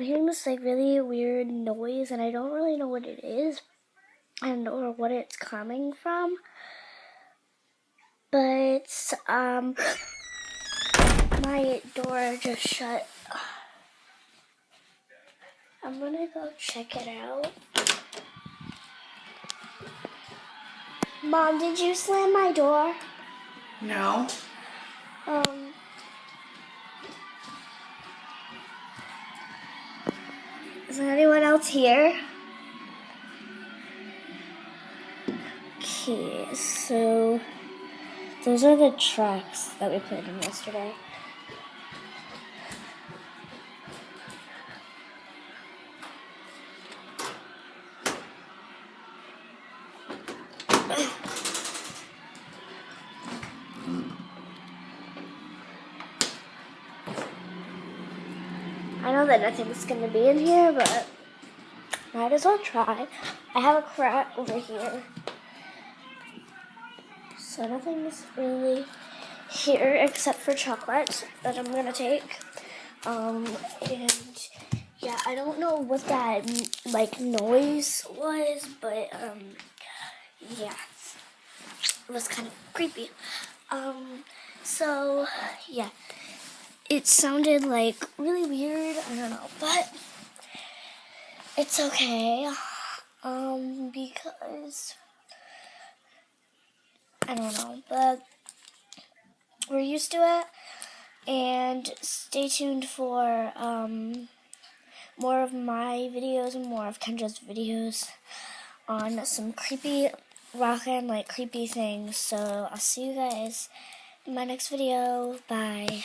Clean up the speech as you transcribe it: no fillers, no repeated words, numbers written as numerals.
hearing this like really weird noise, and I don't really know what it is and or what it's coming from. But my door just shut. I'm gonna go check it out. Mom, did you slam my door? No. Is there anyone else here? Okay, so those are the tracks that we played in yesterday. I know that nothing's gonna be in here, but might as well try. I have a crack over here, so nothing's really here except for chocolate that I'm gonna take. And yeah, I don't know what that like noise was, but yeah, it was kind of creepy. So yeah, it sounded like really weird. I don't know, but it's okay. Because I don't know, but we're used to it. And stay tuned for more of my videos and more of Kendra's videos on some creepy rockin' like creepy things. So I'll see you guys in my next video. Bye.